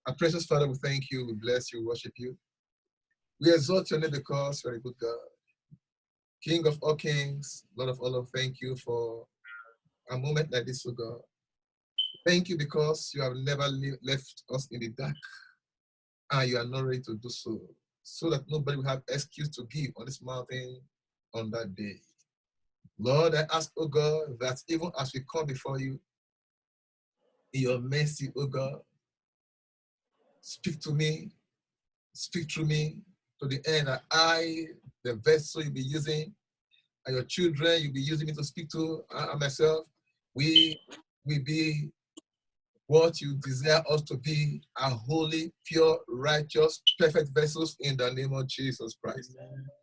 Our precious Father, we thank you, we bless you, we worship you. We exalt your name because you are a good God. King of all kings, Lord of all, thank you for a moment like this, oh God. Thank you because you have never left us in the dark, and you are not ready to do so that nobody will have excuse to give on this mountain on that day. Lord, I ask, oh God, that even as we come before you, in your mercy, oh God, speak to me, speak through me, to the end that I, the vessel you'll be using, and your children you'll be using me to speak to, and myself, we will be what you desire us to be, a holy, pure, righteous, perfect vessels in the name of Jesus Christ.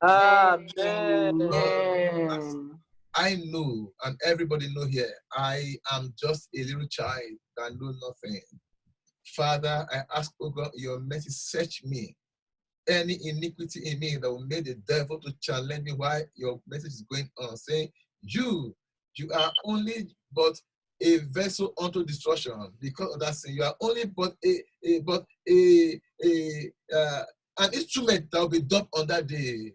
Amen. Lord, I know, and everybody know here, I am just a little child that know nothing. Father, I ask, oh God, your mercy, search me. Any iniquity in me that will make the devil to challenge me while your message is going on, saying, you are only but a vessel unto destruction because of that sin. You are only but an instrument that will be dumped on that day.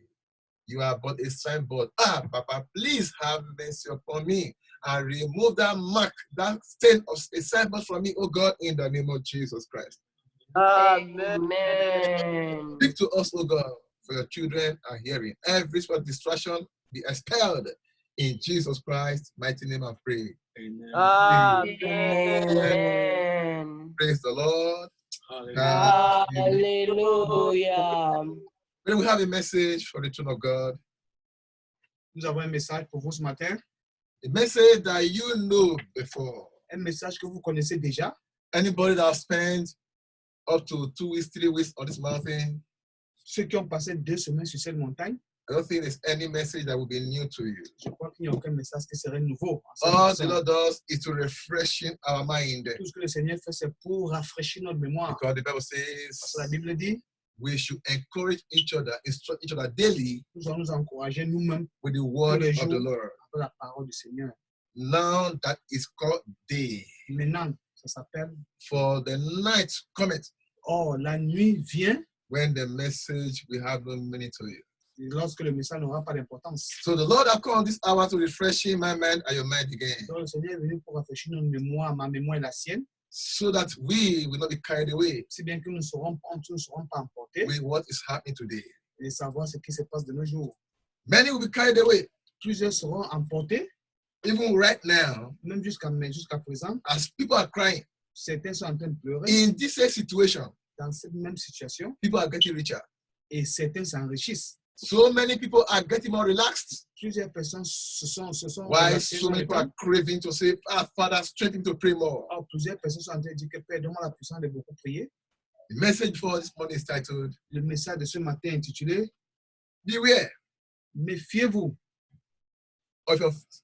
You are but a signboard. Papa, please have mercy upon me and remove that mark, that stain of a signboard from me, oh God, in the name of Jesus Christ. Amen. Speak to us, oh God, for your children are hearing. Every sort of distraction be expelled. In Jesus Christ's mighty name I pray. Amen. Amen. Praise the Lord. Hallelujah. When we have a message for the throne of God, Nous avons un message pour vous ce matin. a message that you know before. Un message que vous connaissez déjà. Anybody that has spent up to 2 weeks, 3 weeks on this mountain, Ceux qui ont passé 2 semaines sur cette montagne, I don't think there's any message that will be new to you. je crois qu'il n'y a aucun message qui serait nouveau. All the Lord does is to refreshing our mind. Tout ce que le Seigneur fait, c'est pour rafraîchir notre mémoire. Because the Bible Parce says que la Bible dit, we should encourage each other, instruct each other daily nous allons nous encourager nous-mêmes with the word les of jours the Lord. avec la parole du Seigneur. Now that is called day. Maintenant, ça s'appelle, For the night cometh oh, la nuit vient when the message will have no meaning to you. lorsque le message n'aura pas d'importance. So the Lord has come this hour to refreshing my mind and your mind again, Donc le Seigneur est venu pour rafraîchir notre mémoire, ma mémoire et la sienne, so that we will not be carried away si bien que nous ne serons pas emportés with what is happening today. et savoir ce qui se passe de nos jours. Many will be carried away, Plusieurs seront emportés, even right now, même jusqu'à présent. as people are crying. Certains sont en train de pleurer In this same situation, dans cette même situation people are getting richer. et certains s'enrichissent. So many people are getting more relaxed. Plusieurs personnes se sont Why relaxées so dans many le people are temps. craving to say, Father, strengthen me to pray more. Alors, plusieurs personnes sont en train de dire que Père, donne-moi la puissance de beaucoup prier. The message for this morning is titled, Le message de ce matin est intitulé Beware Méfiez-vous.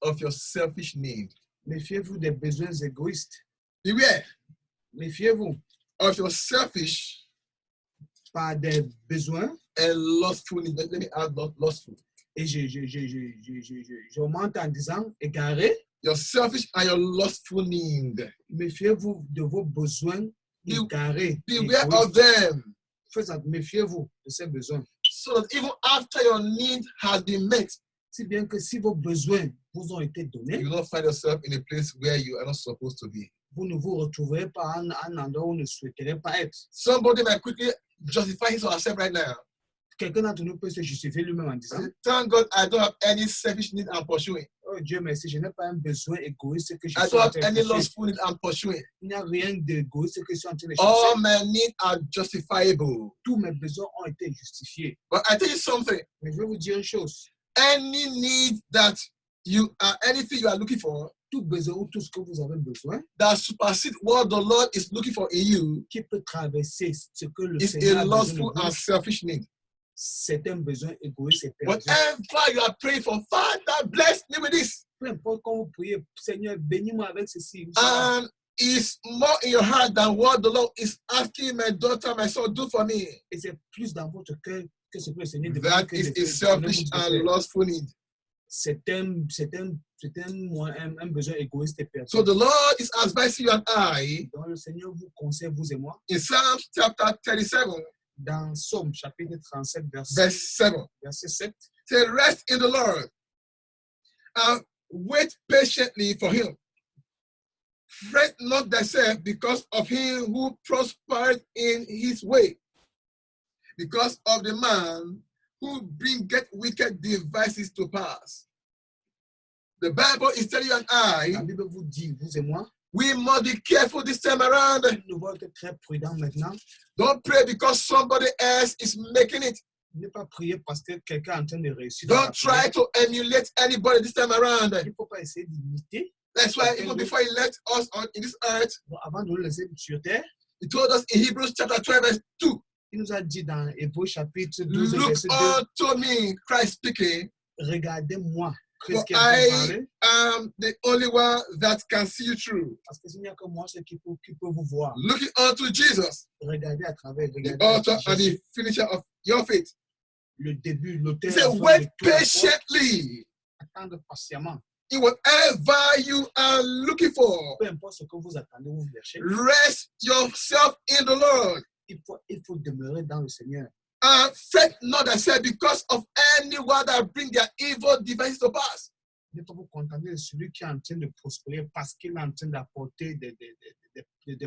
of your selfish need. Méfiez-vous des besoins égoïstes. Beware Méfiez-vous of your selfish pas des besoins. and lustful need. Let me add lustful. Et j'augmente en disant égaré. Your selfish and your lustful need. Méfiez-vous de vos besoins égarés. Beware of them. Méfiez-vous de ces besoins. So that even after your need has been met, Si bien que si vos besoins vous ont été donnés, you will not find yourself in a place where you are not supposed to be. vous ne vous retrouverez pas en un endroit où vous ne souhaiterez pas être. Somebody might quickly justify his or herself right now. Quelqu'un d'entre nous peut se justifier lui-même en disant, Thank God I don't have any selfish need I'm pursuing. oh Dieu merci, je n'ai pas un besoin égoïste que je I suis don't en have train de any chercher. lustful need I'm pursuing. Il n'y a rien d'égoïste que je suis en train de All chercher. my needs are justifiable. Tous mes besoins ont été justifiés. But I tell you something. Mais je vais vous dire une chose. Any need that anything you are looking for Tout besoin ou tout ce que vous avez besoin that supersedes what the Lord is looking for in you qui peut traverser ce que le is Seigneur a a besoin de lustful vous, and selfish need. c'est un besoin égoïste et perdu. Whatever you are praying for, Father, bless me with this. Peu importe quand vous priez, Seigneur, bénis-moi avec ceci. And it's more in your heart than what the Lord is asking my daughter, my son, do for me. Et c'est plus dans votre cœur que ce que le Seigneur demande That que is je a fais, selfish que je and fais. lustful need. c'est un besoin égoïste et So personnel. the Lord is advising you and I Donc le Seigneur vous conseille, vous et moi, in Psalm chapter 37, dans Somme chapitre 37, verse 7. verset 7. Say, rest in the Lord and wait patiently for him. Fret not thyself because of him who prospered in his way, because of the man who bringeth wicked devices to pass. The Bible is telling you and La I, Bible vous dit, vous et moi, we must be careful this time around. nous devons être très prudents maintenant. Don't pray because somebody else is making it. Ne pas prier parce que quelqu'un est en train de réussir. dans la Don't try prière. to emulate anybody this time around. Il ne faut pas essayer d'imiter. That's why even before he left us on in this earth, Bon, avant de nous laisser sur terre, he told us in Hebrews chapter 12, verse 2, il nous a dit dans Hébreux chapitre 12, look verset 2, unto me, Christ speaking, regardez-moi. for Qu'est-ce qu'il est en train de I parler? am the only one that can see you through. Parce que s'il n'y a que moi, c'est qui peut vous voir. Looking unto Jesus, Regardez à travers, the regardez à author and Jésus, the finisher of your faith. le début, He l'auteur. said, la fin de wait toute la foi. patiently Attendre patiemment. in whatever you are looking for. Peu importe ce que vous attendez, vous cherchez. Rest yourself in the Lord. Il faut demeurer dans le Seigneur. And fret not thyself because of anyone that bring their evil devices to pass. Ne pas vous contenter de celui qui est en train de prospérer parce qu'il est en train d'apporter des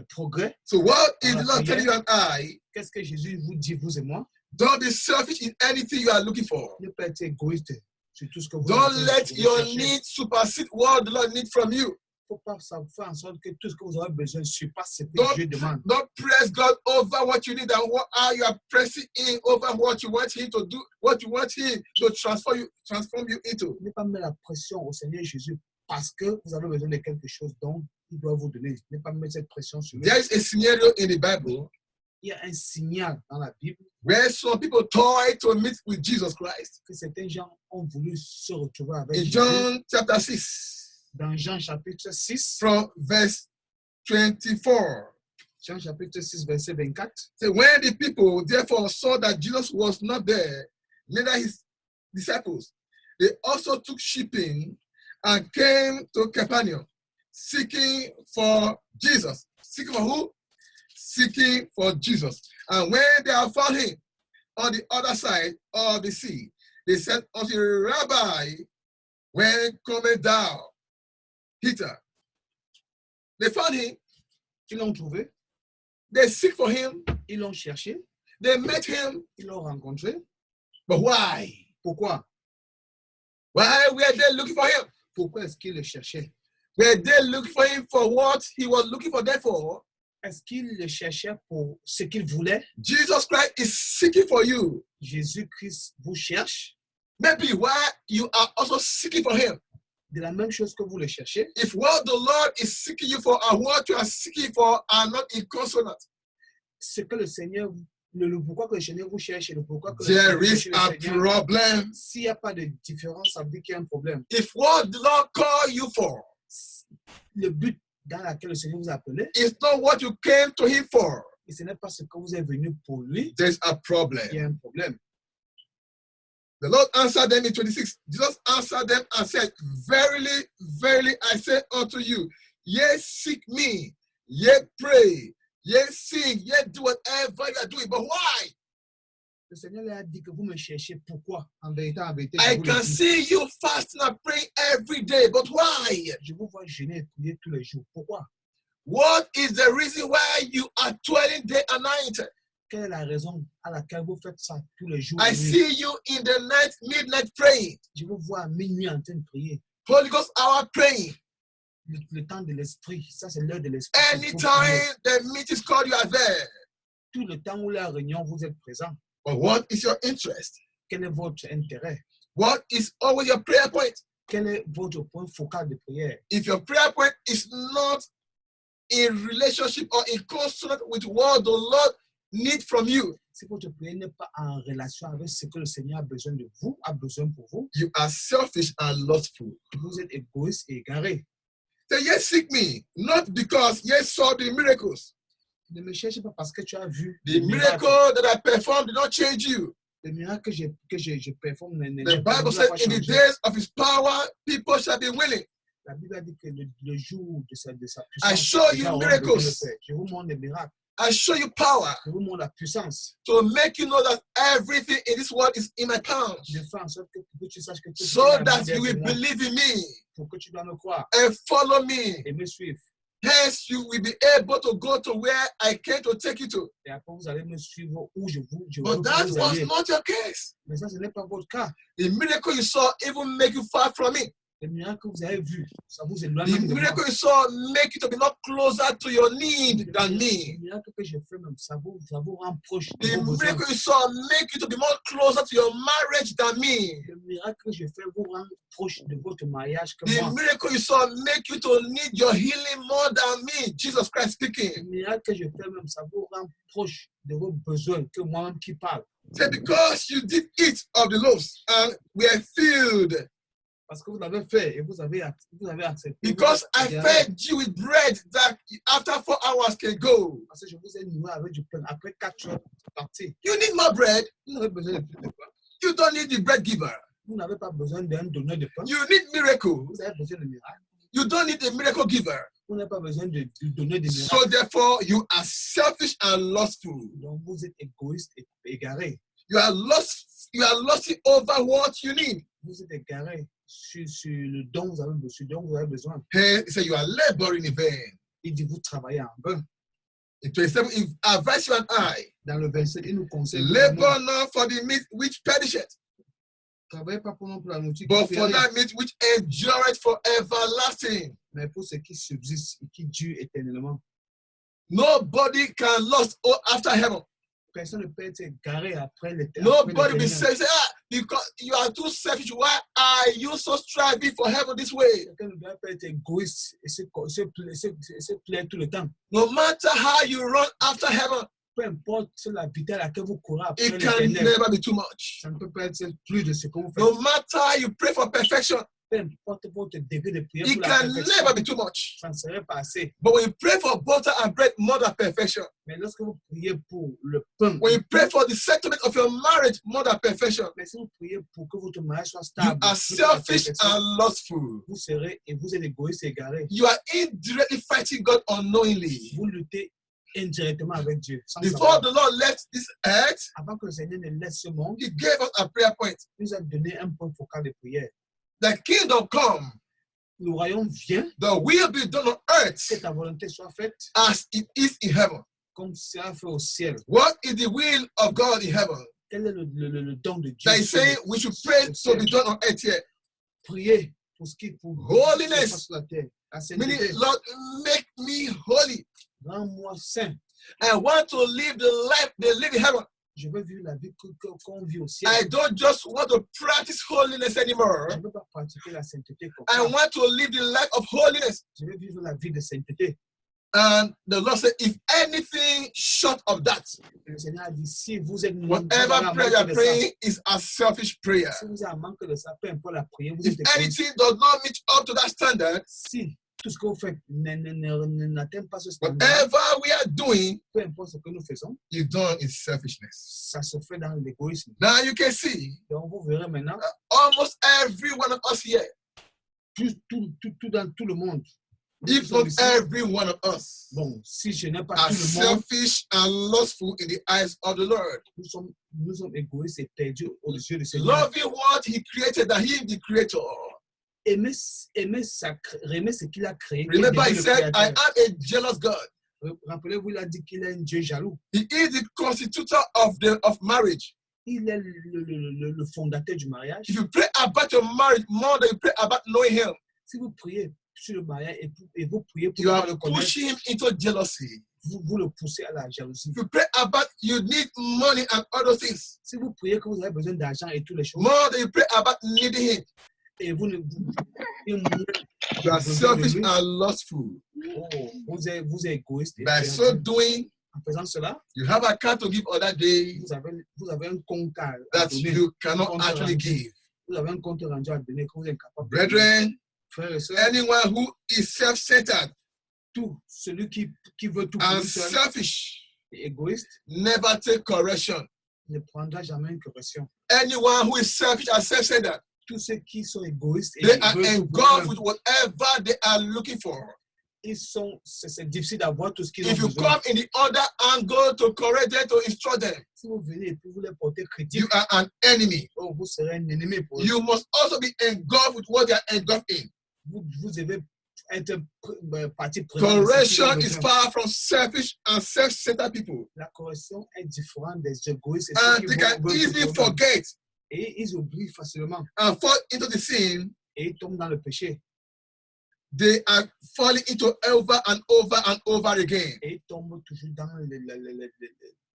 progrès. So what is Dans the la Lord telling you prière. and I? Qu'est-ce que Jésus vous dit, vous et moi? Don't be selfish in anything you are looking for. Ne pas être égoïste sur tout ce que vous Don't êtes en train let de your chercher. need supersede what the Lord needs from you. Il ne faut pas faire en sorte que tout ce que vous aurez besoin surpasse ce que Don't, Dieu demande. don't press God over what you need and what you are pressing in over what you want Him to do, what you want Him to transform you into. Ne pas mettre la pression au Seigneur Jésus parce que vous avez besoin de quelque chose dont il doit vous donner. Ne pas mettre cette pression sur lui. There is a scenario in the Bible Il y a un signal dans la Bible where some people toy to meet with Jesus Christ. que certains gens ont voulu se retrouver avec In Jésus. John chapter 6, Dans Jean chapitre 6, from verse 24. Jean chapitre 6, verset 24. So when the people therefore saw that Jesus was not there, neither his disciples, they also took shipping and came to Capernaum, seeking for Jesus. Seeking for who? Seeking for Jesus. And when they have found him on the other side of the sea, they said unto the Rabbi, when comest thou hither? They found him, Ils l'ont trouvé, they seek for him, ils l'ont cherché, they met him, ils l'ont rencontré. but why? Pourquoi? Why were they looking for him? Pourquoi est-ce qu'ils le cherchaient? Were they looking for him for what he was looking for them for? Est-ce qu'ils le cherchaient pour ce qu'ils voulaient? Jesus Christ is seeking for you. Jésus-Christ vous cherche Maybe why you are also seeking for him. de la même chose que vous le cherchez. If what the Lord is seeking you for and what you are seeking for are not in consonant, Ce que le Seigneur, le pourquoi que le Seigneur vous cherche et le pourquoi que le there Seigneur is cherche a le Seigneur. problem. S'il n'y a pas de différence, ça veut dire qu'il y a un problème. If what the Lord called you for Le but dans lequel le Seigneur vous a appelé, is not what you came to him for, et ce n'est pas ce que vous êtes venu pour lui, there's a il y problem. a un problème. The Lord answered them in 26. Jesus answered them and said, verily, verily, I say unto you, ye seek me, ye pray, ye sing, ye do whatever you are doing. But why? Le Seigneur leur a dit que vous me cherchez. Pourquoi? En vérité, I je vous can le dis. see you fasting and praying every day. But why? Je vous vois jeûner et prier tous les jours. Pourquoi? What is the reason why you are toiling day and night? Quelle est la raison à laquelle vous faites ça tous les jours? I et nuit? see you in the night, midnight praying. Je vous vois à minuit en train de prier. Holy Ghost hour praying. Le temps de l'esprit, ça c'est l'heure de l'esprit. Vous priez. Anytime the meeting is called, you are there. Tout le temps où la réunion, vous êtes présent. But what is your interest? Quel est votre intérêt? What is always your prayer point? Quel est votre point focal de prière? If your prayer point is not in relationship or in consonant with what the Lord needs from you, Si votre prière n'est pas en relation avec ce que le Seigneur a besoin de vous, a besoin pour vous, you are selfish and lustful. vous êtes égoïste et égaré. Say, yes, seek me, not because yes saw the miracles. Ne me cherche pas parce que tu as vu The les miracles. miracle that I performed did not change you. Le miracle que je performe The Bible said, in the days of his power, people shall be willing. La Bible a dit que le jour de sa I puissance, show les you gens auront besoin de le miracles. faire. Je vous montre des miracles. I show you power Je vous montre la puissance. to make you know that everything in this world is in my palms, Je fais en sorte que pour que tu saches que tout so est dans that la main you will de moi, believe in me pour que tu dois me croire and follow me. et me suivre. Hence, you will be able to go to where I came to take you to. Et après, vous allez me suivre où je veux But que that vous was alliez. not your case. Mais ça, ce n'est pas votre cas. The miracle you saw even make you far from me. Le miracle que vous avez vu, ça vous éloigne The même de moi. miracle you saw make you to be not closer to your need than Le me. miracle que j'ai fait même, ça vous rend proche de The vos besoins. miracle you saw make you to be more closer to your marriage than me. Le miracle que j'ai fait vous rend proche de votre mariage que The moi. miracle you saw make you to need your healing more than me. Jesus Christ Le speaking. miracle que j'ai fait même, ça vous rend proche de vos besoins que moi-même qui parle. Say, because you did eat of the loaves and were filled. Parce que vous l'avez fait et vous avez accepté. Because Vous I avez- fed you with bread that after 4 hours can go. Parce que je vous ai nourri avec du pain. Après 4 heures, parti. You need more bread. Vous n'avez besoin de plus de pain. You don't need the bread giver. Vous n'avez pas besoin d'un donneur de pain. You need miracle. Vous avez besoin de miracles. You don't need a miracle giver. Vous n'avez pas besoin de donner des miracles. So therefore, you are selfish and lustful. Donc vous êtes égoïste et égaré. You are lusty over what you need. Vous êtes égaré sur le dont vous avez besoin. Hey, he said you are laboring in vain. Il dit vous travaillez en vain. In 27, if advise you and I, Dans le verset, il nous conseille labor not for the meat which perisheth, travaillez pas pour la nourriture but qui for périt, that meat which endureth for everlasting. mais pour ce qui subsiste et qui dure éternellement. Nobody can lust after heaven. Personne ne peut être égaré après l'éternel. Nobody will say, because you are too selfish, why are you so striving for heaven this way? Quelqu'un ne doit pas être égoïste et se plaire tout le temps. No matter how you run after heaven, Peu importe la vitesse à laquelle vous courez après it can l'éternel, never be too much. ça ne peut pas être plus de ce que vous faites. No matter how you pray for perfection, Peu importe votre degré de prière it pour la can perfection, never be too much. ça ne serait pas assez. But when you pray for butter and bread, more than perfection. Mais lorsque vous priez pour le pain, When you pray for the settlement of your marriage, more than perfection, mais si vous priez pour que votre mariage soit you stable, are plus que la selfish perfection, and lustful. vous serez et vous êtes égoïste et égaré. You are indirectly fighting God unknowingly. Vous luttez indirectement avec Dieu. Sans Before savoir. the Lord left this earth, Avant que le Seigneur ne laisse ce monde, He gave us a prayer point. il nous a donné un point focal de prière. The kingdom come, Le royaume vient, the will be done on que earth ta volonté soit faite as it is in heaven. comme c'est fait au ciel. What is the will of God in heaven? Quel est le don de Dieu? That is saying we should pray to be done on earth here. Prier pour ce qui pour Holiness. sur la terre. La Meaning, sainteté. Lord, make me holy. Rends-moi saint. I want to live the life they live in heaven. Je veux vivre la vie qu'on vit au ciel. I don't just want to practice holiness anymore. Je ne veux pas pratiquer la sainteté comme I ça. want to live the life of holiness. Je veux vivre la vie de sainteté. And the Lord said, if anything short of that, Et le Seigneur a dit, si vous êtes whatever prayer you are praying is a selfish prayer. si vous avez un manque de ça, peu importe la prière, vous If êtes égoïste. anything does not meet up to that standard, Si tout ce que vous faites n'atteint pas ce standard, whatever we are doing peu importe ce que nous faisons, is done in selfishness. ça se fait dans l'égoïsme. Now you can see Donc vous verrez maintenant, almost every one of us here, dans tout le monde, nous if sommes not ici, every one of us, bon, si je n'ai pas are tout le monde, selfish and lustful in the eyes of the Lord. nous sommes égoïstes et perdus aux yeux du Seigneur. Loving what He created, that He, the Creator. Aimer ce qu'il a créé. Remember, qu'il est He le said, I créateur. am a jealous God. Rappelez-vous, il a dit qu'il est un Dieu jaloux. He is the constitutor of marriage. Il est le fondateur du mariage. If you pray about your marriage more than you pray about knowing Him, Si vous priez sur le mariage et vous priez pour you pouvoir are le connaître, pushing Him into jealousy. vous le poussez à la jalousie. If you pray about you need money and other things Si vous priez que vous avez besoin d'argent et toutes les choses, more than you pray about needing Him, et vous ne you are selfish and lustful. vous êtes égoïste. Et By so doing, en faisant cela, you have a account to give other day vous avez un compte à that donner. you cannot actually give. Vous avez un compte rendu à donner que vous êtes incapable de donner. Brethren, Frères et sœurs, anyone who is self-centered tout celui qui veut tout pour and lui seul selfish et égoïste never take correction. ne prendra jamais une correction. Anyone who is selfish and self-centered, Tous ceux qui sont égoïstes et they are veulent tout pour engulfed eux-mêmes, with whatever they are looking for. c'est difficile d'avoir tout ce qu'ils ont If you besoin. come in the other angle to correct them, to instruct them, Si vous venez et puis vous les portez critique, you are an enemy. vous serez un ennemi pour eux. You must also be engulfed with what they are engulfed in. Vous devez être partie prenante. Correction is far from selfish and self-centered people. La correction est différente des égoïstes. And they can easily forget Et ils oublient facilement. and fall into the sin. Et ils tombent dans le péché. They are falling into over and over and over again. Et ils tombent toujours dans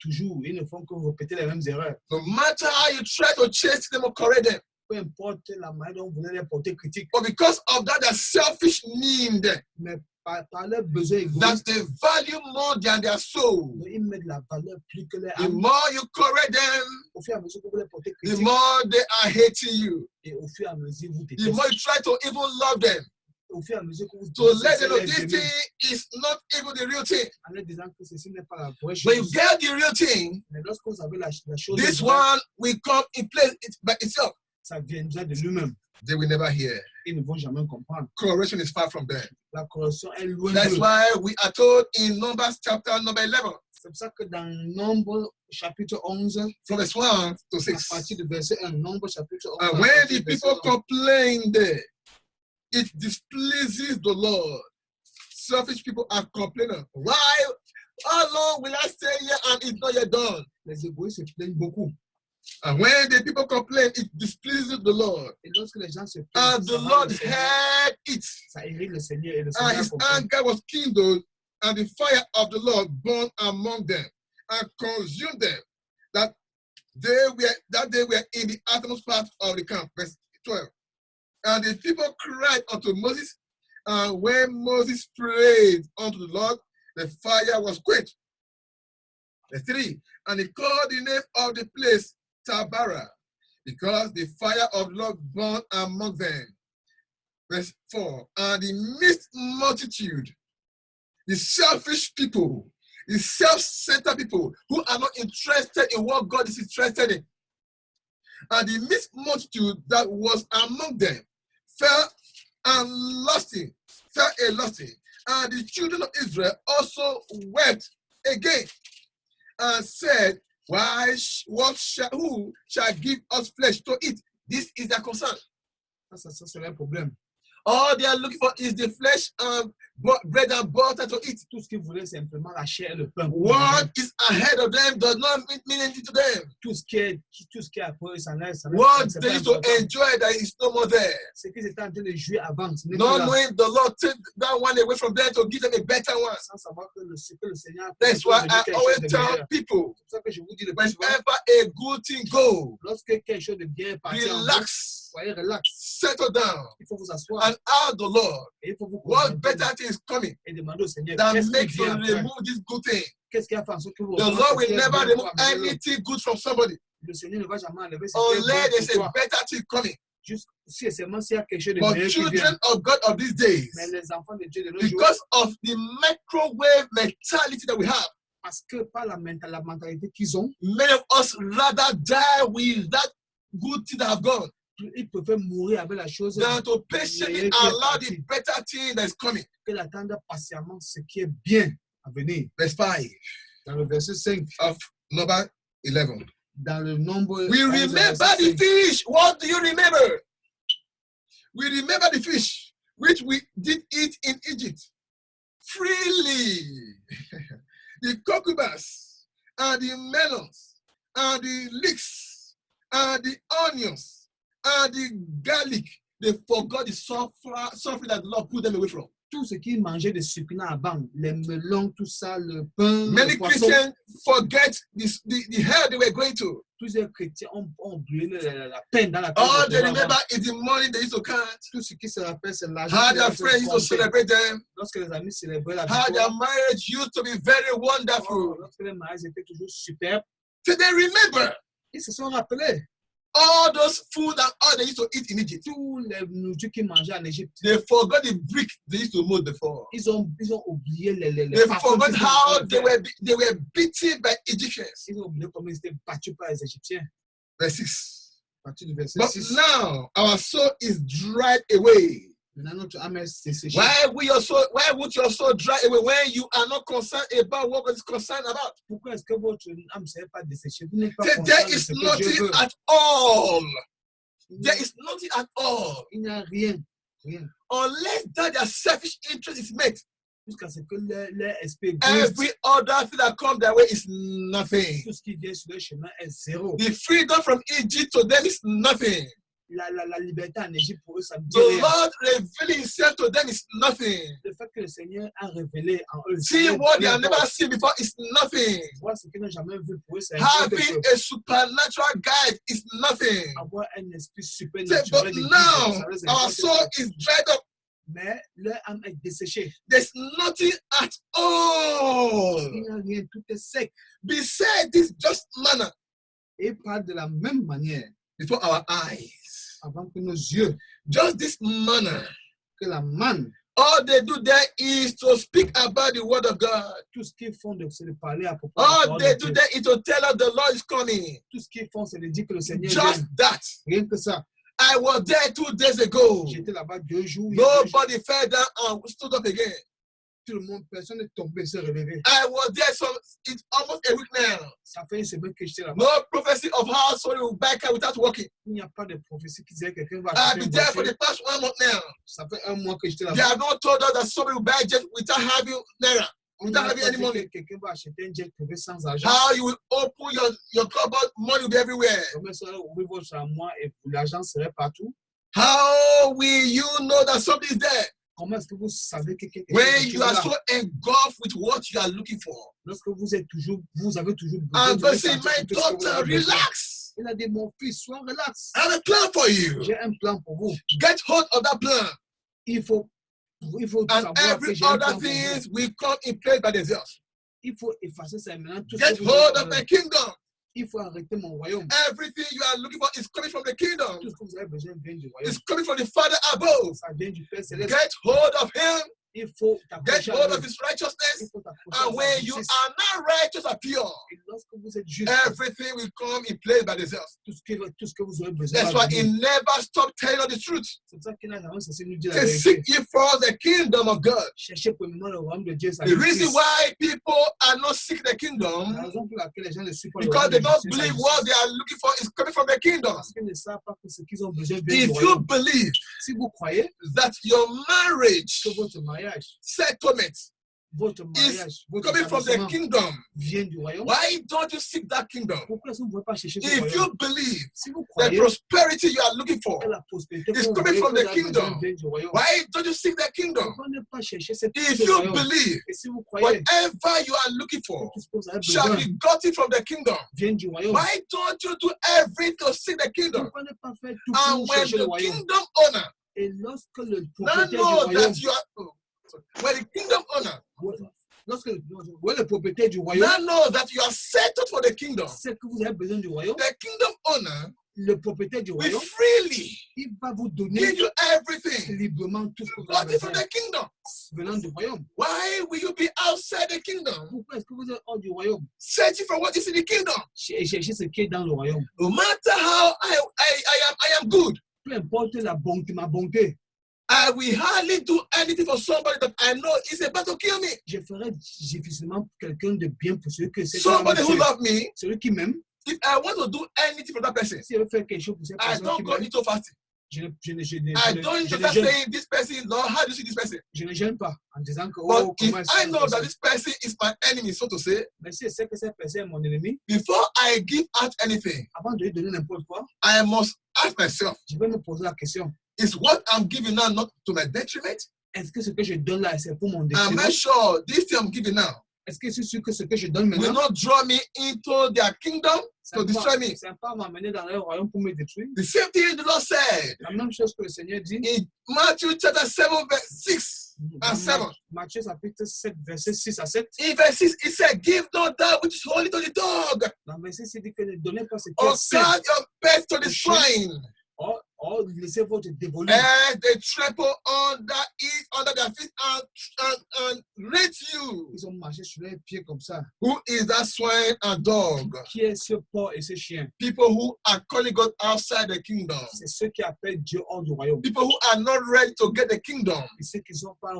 toujours. Ils ne font que répéter les mêmes erreurs. No matter how you try to chase them or correct them, Peu importe la manière dont vous voulez les porter critique. but because of that, their selfish need, Mais par leurs besoins that égoïstes, they value more than their soul. ils mettent la valeur plus que leur The âme. more you correct them, Au fur et à mesure que vous les portez the critique, more they are hating you. et au fur et à mesure vous The détestez. more you try to even love them, Au fur et à mesure que vous to let them know les this aimer, thing is not even the real thing. en leur disant que ceci n'est pas la vraie When you chose. get the real thing, Mais lorsque vous avez la chose, this vraie, one will come in place by itself. ça viendra de lui-même. They will never hear. Ils ne vont jamais comprendre. Correction is far from them. La correction est loin That's d'eux. why we are told in Numbers chapter number 11, C'est pour ça que dans Nombre chapitre 11, from verse 1 to à 6. partir du verset 1, Nombre chapitre 11, And à when partir the du verset people 1, complained, it displeases the Lord. Selfish people are complaining. Why? How long will I stay here and it's not yet done? les égoïstes se plaignent beaucoup. And when the people complain, it displeases the Lord. Et lorsque les gens se plaignent, And the ça rend Lord le Seigneur- heard it. ça irrite le Seigneur et le And Seigneur his comprend. anger was kindled, and the fire of the Lord burned among them and consumed them. That they were in the uttermost part of the camp. Verse 12. And the people cried unto Moses, and when Moses prayed unto the Lord, the fire was quenched. Verse 3. And he called the name of the place Taberah, because the fire of the Lord burned among them. Verse 4. And the mixed multitude, the selfish people, the self-centered people who are not interested in what God is interested in, and the mixed multitude that was among them fell a lusting. And the children of Israel also wept again and said, who shall give us flesh to eat? This is their concern. Ça, c'est un problème. All they are looking for is the flesh and bread and butter to eat. Tout ce qu'ils voulaient, c'est simplement la chair et le pain. What is ahead of them does not mean anything to them. Tout ce qui est après, ça n'a What c'est they pas used to important. enjoy that is no more there. Ce qu'ils étaient en train de jouer avant, ce n'est Not plus là. knowing the Lord take that one away from them to give them a better one. Sans savoir que ce que le Seigneur a That's fait, why c'est I quelque always chose de tell meilleur. people, C'est pour ça que je vous dis le plus souvent, whenever a good thing goes, lorsque quelque chose de bien est parti en vous, relax, soyez relax. settle down, Il faut vous asseoir and ask the Lord et il faut vous what contenter better thing is coming et demander au Seigneur that qu'est-ce qui makes you vient après. remove this good thing. Qu'est-ce qui a fait en sorte que vous The revenez Lord ce qui will est never bien remove pour amener l'autre. anything good from somebody Le Seigneur ne va jamais enlever ce qui est unless bon there's pour a toi. better thing coming. Juste si et seulement s'il y a quelque chose de But meilleur qui vient. children of God of these days, Mais les enfants de Dieu de nos jours, because of the microwave mentality that we have, parce que par la mentalité qu'ils ont, many of us rather die with that good thing that have gone ils peuvent mourir avec la chose than to patiently meilleure qui est allow partie, the better thing that is coming. que d'attendre patiemment ce qui est bien à venir. Verse 5 Dans le verset 5, of number 11. dans le nombre We 11, remember verset the 5, fish. What do you remember? We remember the fish which we did eat in Egypt freely. The cucumbers and the melons and the leeks and the onions and the garlic. They forgot the suffering that the Lord put them away from. tout ce qu'ils mangeaient de succulents avant, les melons, tout ça, le pain, Many le poisson. Christians forget the hell they were going to. Plusieurs chrétiens ont oublié la peine dans la All they avant. remember is the money they used to count. Tout ce qui se rappelle, c'est l'argent. How qu'ils their avaient friends used to compté. celebrate them. Lorsque les amis célébraient la How their victoire, marriage used to be very wonderful. lorsque les mariages étaient toujours superbes, So they remember. ils se sont rappelés. all those food and all they used to eat in Egypt. Tous les nourritures qu'ils mangeaient en Égypte, They forgot the brick they used to mold before. ils ont oublié les They parfums forgot qu'ils how faisaient. they were beaten by Egyptians. Ils ont oublié comment ils étaient battus par les Égyptiens. Verse 6. À partir du verset But 6. now our soul is dried away. Maintenant, notre âme est séchée. Why would your soul dry away when you are not concerned about what God is concerned about? Pourquoi est-ce que votre âme ne serait pas desséchée? Vous n'êtes pas There conscient de is ce que Dieu nothing veut. at all. There is nothing at all. Il n'y a rien. Rien. Unless that their selfish interest is met. Jusqu'à ce que leur esprit égoïste, Every other thing that comes their way is nothing. tout ce qui vient sur leur chemin est zéro. The freedom from Egypt to them is nothing. La liberté en Égypte pour eux, ça ne dit The rien. Lord revealing himself to them is nothing. Le fait que le Seigneur a révélé en eux, Seeing what they have never seen before is nothing. voir ce qu'ils n'ont jamais vu pour eux, c'est Having a supernatural guide is nothing. avoir un esprit Say, supernatural. but de Dieu, now ça veut dire our que- soul is dried up. Mais leur âme est desséchée. There's nothing at all. Il n'y a rien, tout est sec. Beside this just manner Et il parle de la même manière before our eyes. avant que nos yeux, Just this manner. que la manne, All they do there is to speak about the word of God. tout ce qu'ils font, c'est de parler à propos de la All parole they de do Dieu. there is to tell us the Lord is coming. Tout ce qu'ils font, c'est de dire que le Seigneur Just vient. that. Rien que ça. I was there 2 days ago. J'étais là-bas 2 jours. il y a 2 jours. Nobody fell down and stood up again. Tout le monde, personne n'est tombé, s'est réveillé. I was there, so it's almost a week now. Ça fait une semaine que j'étais là-bas. No prophecy of how somebody will buy car without working. Il n'y a pas de prophétie qui disait que quelqu'un va I've acheter been une there for voiture. the past 1 month now. Ça fait 1 mois que j'étais They là-bas. have not told us that somebody will buy jet without having naira, On without n'a having pas any dit money. que quelqu'un va acheter un jet privé sans argent. How you will open your cupboard, money will be everywhere. Comment ça va ouvrir votre armoire et l'argent serait partout? How will you know that something is there Comment est-ce que vous savez que quelque when chose you are est là? so engulfed with what you are looking for? Lorsque vous avez toujours besoin And de God say, ressentir my tout ce que vous daughter, avez besoin. relax. Il a dit, mon fils, sois relax. I have a plan for you. J'ai un plan pour vous. Get hold of that plan. Il faut And savoir que every j'ai un other plan pour vous. things will come in place by themselves. Il faut effacer ça maintenant. Tout ce Get que vous hold avez of besoin. my kingdom. Il faut arrêter mon royaume. Everything you are looking for is coming from the kingdom. Tout ce que vous avez besoin vient du royaume. It's coming from the Father above. Ça vient du Père Céleste. Get hold of him. Il faut Get t'accrocher à hold lui. of his righteousness. Il faut t'accrocher à And sa when you justice. are not righteous or pure, Et lorsque vous êtes juste, everything will come in place by themselves. tout ce que vous aurez besoin. That's va why venir. he never stopped telling us the truth. C'est pour ça qu'il a jamais cessé de nous dire la Say, vérité. seek ye first the kingdom of God. Cherchez premièrement le royaume de Dieu. Sa The reason justice. why people are not seeking the La kingdom raison pour laquelle les gens ne suivent pas le because royaume they de don't justice, sa believe what justice, they are looking for is coming from the kingdom. parce qu'ils ne savent pas que ce qu'ils ont besoin vient du If you royaume. believe Si vous croyez that your marriage que votre mariage, settlement votre coming from the établissement kingdom, vient du royaume, why don't you seek that kingdom? pourquoi est-ce que vous ne pouvez pas chercher ce If royaume? you believe Si vous the croyez prosperity you are looking for, que la prospérité is que vous coming voyez, from que the vous avez besoin kingdom, vient du royaume, why don't you seek the kingdom? pourquoi ne pas chercher If ce you royaume? believe Et si vous croyez whatever you are looking que for tout ce que vous avez shall besoin be gotten from the kingdom, vient du royaume, why don't you do everything to seek the kingdom? pourquoi ne pas faire tout And pour when chercher le the royaume? kingdom owner Et lorsque le now propriétaire du know royaume, that you are, when the kingdom owner lorsque le propriétaire du royaume now know that you are settled for the kingdom, sait que vous avez besoin du royaume, the kingdom owner le propriétaire du will royaume, freely il va vous donner give you everything librement tout ce que vous avez gotten from besoin the kingdom. venant du royaume. Why will you be outside the kingdom Pourquoi est-ce que vous êtes hors du royaume searching for what is in the kingdom? et cherchez ce qui est dans le royaume? No matter how I am good, Peu importe la bonté, ma bonté, I will hardly do anything for somebody that I know is about to kill me. je ferai difficilement pour quelqu'un de bien pour celui que c'est Somebody who loves me, celui qui m'aime. if I want to do anything for that person, Si je veux faire quelque chose pour cette I personne qui don't go m'aime, into fasting. je I don't ne start gêne, saying this person, Lord, how do you see this person? je ne gêne pas en disant que But oh, if comment est-ce I que know that ça- this person is my enemy, so to say, mais si je sais que cette personne est mon ennemi, before I give out anything, avant de lui donner n'importe quoi, I must ask myself, je vais me poser la question, is what I'm giving now not to my detriment? est-ce que ce que je donne là, c'est pour mon Am détriment? I sure this thing I'm giving now Est-ce que c'est sûr que ce que je donne will maintenant, not draw me into their kingdom ça to ne destroy me? va pas m'amener dans leur royaume pour me détruire? The same thing the Lord said La même chose que le Seigneur dit in Matthew chapter 7, verse 6. and 7. Matthieu chapitre 7, verset 6 à 7. In verse 6, it said, give not that which is holy to the dog, Dans verset 6, il dit que ne donnez pas ce qui or est saint. cast your pet to the swine, Or, laissez votre dévolu. as they trample under their feet and rate you. Ils ont marché sur leurs pieds comme ça. Who is that swine and dog? Qui est ce porc et ce chien? People who are calling God outside the kingdom. C'est ceux qui appellent Dieu hors du royaume. People who are not ready to get the kingdom Et ceux qui ne sont pas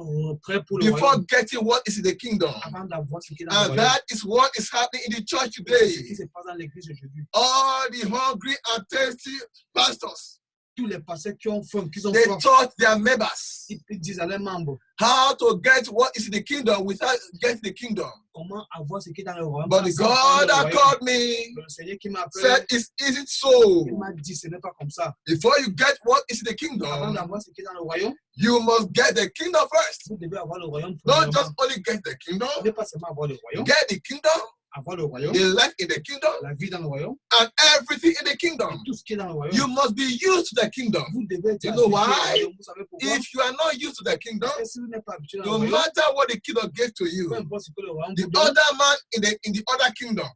prêts pour le before royaume. getting what is in the kingdom. Avant d'avoir ce qui est dans le And royaume. that is what is happening in the church C'est ce qui today. se passe dans l'église aujourd'hui. All the hungry and thirsty pastors, Tous les pasteurs qui ont faim, qui ont they soif, taught their members ils disent à leurs membres how to get what is in the kingdom without getting the kingdom. comment avoir ce qui est dans le royaume. But the sans prendre God le that royaume. called me Le Seigneur qui m'a appelé, said, "It isn't so. il m'a dit ce n'est pas comme ça. Before you get what is in the Avant kingdom, d'avoir ce qui est dans le royaume, you must get the kingdom first. vous devez avoir le royaume. Not just only get the kingdom, Vous ne devez pas seulement avoir le royaume, get the kingdom, avoir le royaume, the life in the kingdom, la vie dans le royaume, and everything in the kingdom. tout ce qui est dans le royaume. You must be used to the kingdom. Vous devez être You know habitué au why? royaume. Vous savez pourquoi? If you are not used to the kingdom, Parce que si vous n'êtes pas habitué dans le no royaume, matter what the kingdom gave to peu you, importe ce que le royaume the vous donne, other man in the other kingdom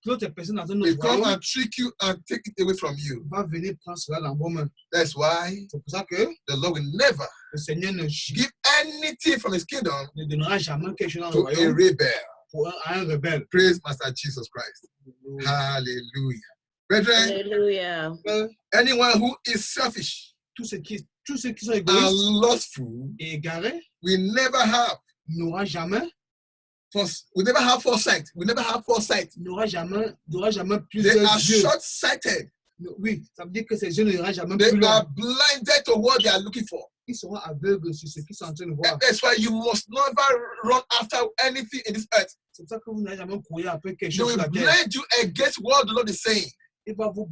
l'autre personne dans un will autre come royaume and trick you and take it away from you. va venir prendre cela dans vos mains. That's why C'est pour ça que the Lord will never le Seigneur ne give anything from his kingdom donnera jamais quelque chose dans le to a royaume rebel. à un rebelle. Praise Master Jesus Christ. Hallelujah. Brethren, Hallelujah. anyone who is selfish Tous ceux qui sont and égoïstes lustful et égarés will never have n'aura jamais foresight. We never have foresight. n'aura jamais They plusieurs are yeux. short-sighted. Oui, ça veut dire que ces yeux n'aura jamais They plus long. are blinded to what they are looking for. Ils seront aveugles sur ce qu'ils sont en train de voir. That's why you must never run after anything in this earth. C'est pour ça que vous n'allez jamais courir après quelque They chose sur will la terre. blind you against what the Lord is saying. Il va vous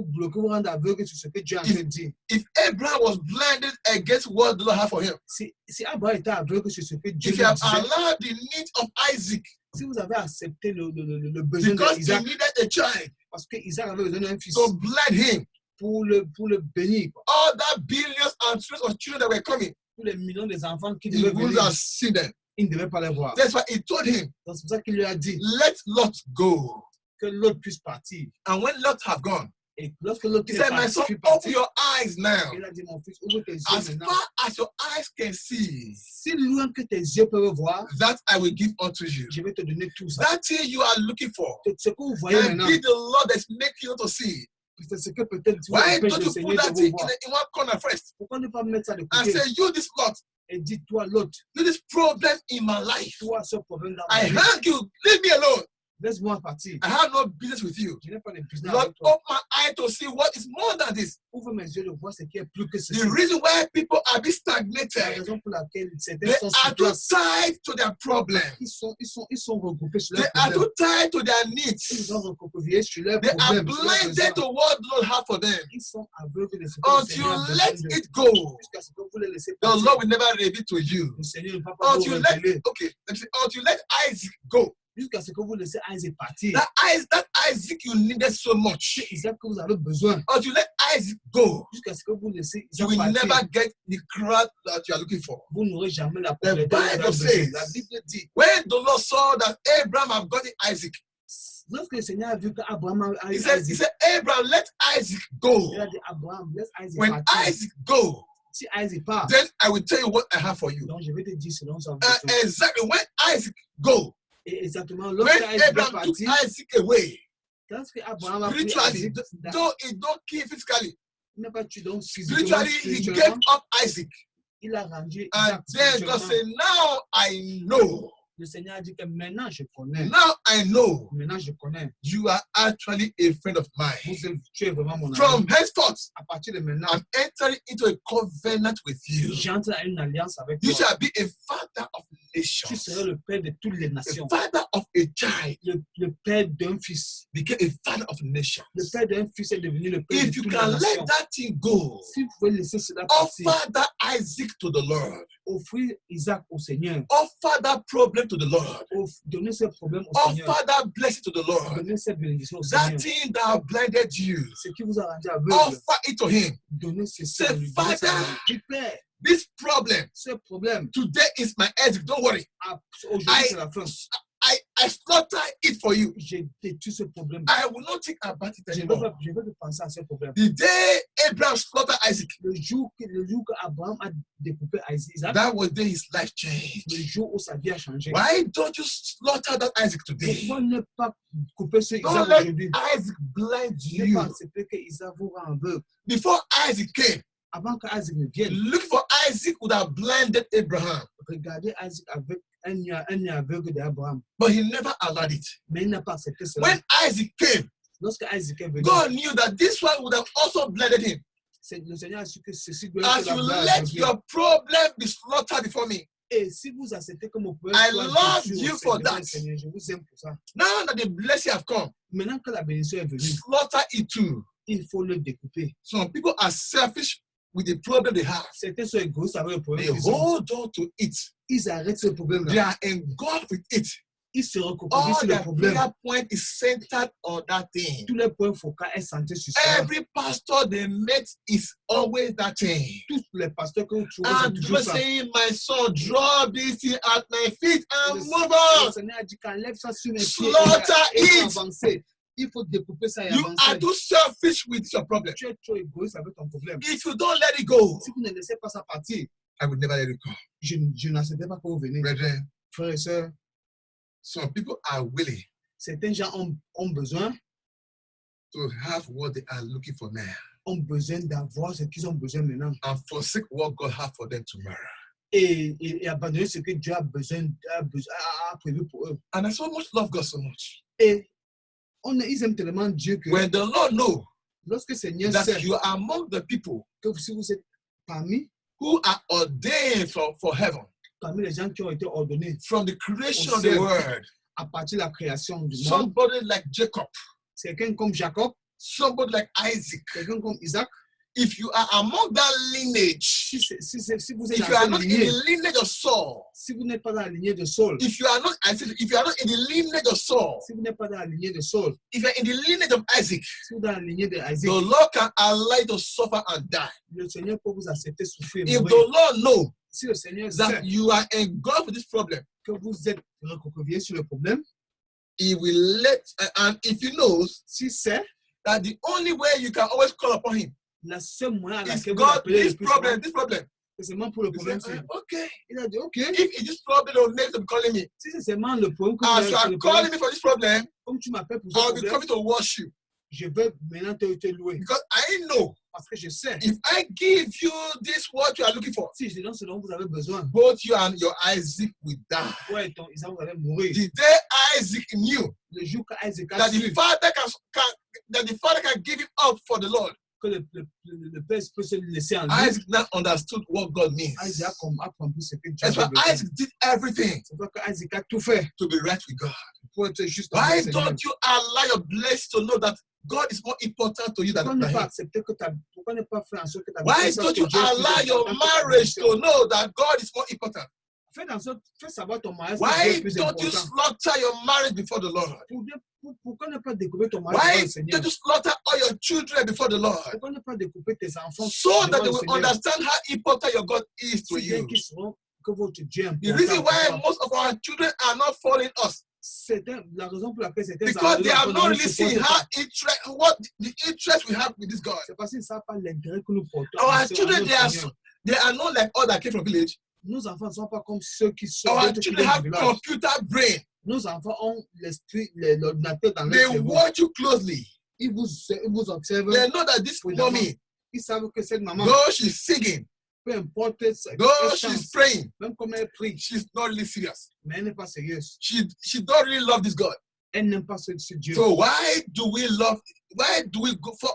bloquer, vous rendre aveugle sur ce que Dieu est en train de dire. If Abraham was blinded against what the Lord had for him, Si Abraham était aveugle sur ce que Dieu if lui he had disait, allowed the need of Isaac si vous avez accepté le besoin because he d'Isaac, needed a child parce qu'Isaac avait besoin d'un fils to blind him, pour le bénir, quoi. all that billions and trillions of children that were coming, Tous les millions des enfants qui he devaient wouldn't venir, have seen them. il ne devait pas les voir. That's why he told him, Donc c'est pour ça qu'il lui a dit let Lot go. que l'autre puisse partir. And when Lot had gone, Et lorsque l'autre he est said, my parti, son, puis open parti, your eyes now. il a dit, mon fils, ouvre tes yeux As maintenant. far as your eyes can see, Si loin que tes yeux peuvent voir, that I will give unto you. je vais te donner tout ça. That thing you are looking for, Ce que vous voyez and maintenant, be the Lord that's making you to see. c'est ce que peut-être vous Why empêche don't le you Seigneur put de that vous thing voir. in one corner first Pourquoi ne pas mettre ça de and côté say, you, this Lot, et dis-toi l'autre, you, this problem in my life, toi ce problème dans I ma vie, hang you, leave me alone. laisse-moi partir. I have no business with you. Je n'ai pas de business Lord, avec toi. open my eye to see what is more than this. Ouvre mes yeux de voir ce qui est plus que ceci. The reason why people are being La stagnated, raison pour laquelle certains they sont are sur too place, tied to their problem. ils sont regroupés sur They leurs are problèmes. too tied to their Ils needs. sont recroquevillés sur leurs They are problèmes. sur leurs blinded besoins. to what the Lord has for them. Ils sont aveugles de ce que le Until Seigneur a besoin let d'eux. it go, Jusqu'à ce que vous les laissez the partir. Lord will never reveal to you. Le Seigneur ne va pas vous Until let, révéler. okay, let me say, until let Isaac go. Jusqu'à ce que vous laissez Isaac partir. That Isaac you needed so much. C'est Isaac que vous avez besoin. Until let Isaac go, Jusqu'à ce que vous laissez you Isaac will partir. never get the crowd that you are looking for. Vous n'aurez jamais la The propriété. dont vous avez Bible besoin. says, La Bible dit, when the Lord saw that Abraham had gotten Isaac, lorsque le Seigneur a vu qu'Abraham a he eu said, Isaac, Abraham, let Isaac go. il a dit, Abraham, laisse Isaac When partir. Isaac go, Si Isaac part, then I will tell you what I have for you. donc je vais te dire selon sa Exactly when Isaac go, Et exactement, when lorsque Isaac est Abraham took parti, Isaac away, lorsque Abraham a pris spiritually, Isaac, though he don't kill physically, il n'a pas tué donc spiritually physiquement, he gave spirituellement, up Isaac. il a rendu And Isaac then God spirituellement. said, now I know. Le Seigneur a dit que maintenant je connais. Now I know Maintenant je connais. you are actually a friend of mine. Tu es vraiment mon ami. From henceforth, À partir de maintenant, I'm entering into a covenant with you. j'entre à une alliance avec You toi. shall be a father of Tu nations, seras le père de toutes les a nations. father of a child, Le père d'un fils. became a father of nations. Le père d'un fils est devenu le père de If you toutes les can nations. let that thing go, Si vous pouvez laisser cela partir, offer that Isaac to the Lord, offrir Isaac au Seigneur, offer that problem to the Lord, donner ce problème au Seigneur, offer that blessing to the Lord. donner cette bénédiction au Seigneur. That thing that blinded you, Ce qui vous a rendu aveugle, offer it to Him. donnez ceci. Say, Donnez ça à Father, lui. Dis, Père, This problem, Ce problème, today is my exit. Don't worry. aujourd'hui, c'est la fin. I slaughter it for you. J'ai détruit ce problème. I will not think about it Je anymore. ne vais pas penser à ce problème. The day Abraham slaughtered Isaac, Le jour qu'Abraham a découpé Isaac, that was the day his life changed. le jour où sa vie a changé. Why don't you slaughter that Isaac today? Pourquoi ne pas couper ce Don't Isaac let aujourd'hui? Isaac blind Ne you. pas accepter que Isaac vous rend aveugle. Before Isaac came, Avant qu'Isaac ne vienne, look for Isaac would have blinded Abraham, regardez Isaac avec un aveugle d'Abraham. but he never allowed it. Mais il n'a pas accepté cela. When Isaac came, Lorsque Isaac est venu, God knew that this one would have also blinded him. le Seigneur a su que ceci doit As être la you blague let aveugle. your problem be slaughtered before me, Et si vous acceptez que mon problème I soit love détruit you au for Seigneur, that. Seigneur, je vous aime pour ça. now that the blessing have come, Maintenant que la bénédiction est venue, slaughter it too. il faut le découper. Some people are selfish with the problem they have. Certains sont égoïstes avec le They problème qu'ils ont. hold on to it. Ils arrêtent ce problème-là. They are engulfed with it. Ils se recouvrent All sur le their problème. prayer point is centered on that thing. Tous les points focaux sont centrés sur ça. Every pastor they met is always that thing. Tous les pasteurs que vous trouvez, c'est And toujours just ça. saying, my son, drop this thing at my feet and Le move on. Seigneur a dit qu'enlève ça sur mes pieds Slaughter et it. avancer. Il faut découper ça et You are avancer. too selfish with your problem. Tu es trop égoïste avec ton problème. If you don't let it go, Si vous ne laissez pas ça partir, I would never let it go. je n'accepterai pas que vous venez. Brethren, Frères et sœurs, some people are willing certains gens ont besoin to have what they are looking for now d'avoir ce qu'ils ont besoin maintenant and forsake what God has for them tomorrow. et abandonner ce que Dieu a prévu pour eux. And I so much love God so much. Et ils aiment tellement Dieu que When the Lord knows lorsque le Seigneur that sait you are among the people que si vous êtes parmi who are ordained for heaven, les gens qui ont été ordonnés from the creation Au of the ciel. world, à partir de la création du monde, somebody like Jacob, c'est quelqu'un comme Jacob, somebody like Isaac, quelqu'un comme Isaac. if you are among that lineage, Si vous êtes if you dans are cette not in lignée, the lineage of Saul, si vous n'êtes pas dans la lignée de Saul, if you are not, I said, if you are not in the lineage of Saul, si vous n'êtes pas dans la lignée de Saul, if you are in the lineage of Isaac, si vous êtes dans la lignée de the Isaac, Lord can allow you to suffer and die. le Seigneur peut vous accepter, souffrir, If mourir. the Lord knows Si le Seigneur that sait you are engulfed with this problem, que vous êtes recroquevillé sur le problème, He will let, and if He knows si c'est that the only way you can always call upon Him la seule moyen à is laquelle vous God, l'appelez le this plus problem, souvent, this problem. c'est seulement pour le You problème. say, okay, Il a dit, OK, if it's this problem that will make them calling me, si c'est seulement le problème que as you vous are avez, le calling problème, me for this problem, comme tu m'appelles pour ce I'll be problème, coming to worship je vais maintenant te louer. because I know Parce que je sais, if I give you this what you are looking for, si je te donne ce dont vous avez besoin, both you and your Isaac will die. toi et ton Isaac, vous allez mourir. The day Isaac knew Le jour qu'Isaac a that the su father can give him up for the Lord, que le Père peut se laisser en lui, Isaac now understood what God means. Isaac a compris ce que Dieu That's avait why besoin. Isaac did everything C'est pourquoi Isaac a tout fait to be right with God. pour être juste Why avec le Seigneur. don't you allow your blessing to know that God is more important to you Pourquoi than ne pas him? accepter que pourquoi ne pas faire en sorte que ta Why don't you allow your marriage to know that God is more important? Fais savoir ton mariage que Dieu Why est plus don't you important. slaughter your marriage before the Lord? Pourquoi ne pas découper ton mariage Why devant le Seigneur? don't you slaughter all your children before the Lord? Pourquoi ne pas découper tes enfants So that devant they le will Seigneur? understand how important your God is to Si bien you. qu'ils sauront que votre Dieu est The important reason pour why toi. most of our children are not following us La raison pour laquelle certains because they are enfants not ne really nous seeing supportent pas, what the interest we have with this God. c'est parce qu'ils ne savent pas l'intérêt que nous portons. Our à children, notre Seigneur. they are not like all that came from village. Nos enfants ne sont pas comme ceux qui sont Our d'autres qui children viennent have du village. computer brain. Nos enfants ont l'ordinateur dans leur They cerveau. watch you closely. Ils vous observent. They know that this Évidemment. mommy, Ils savent que cette maman, though she's singing, peu importe ce though qu'elle she's chante, praying, même comme elle prie, she's not really serious. mais elle n'est pas sérieuse. She don't really love this God. Elle n'aime pas ce Dieu. So why do we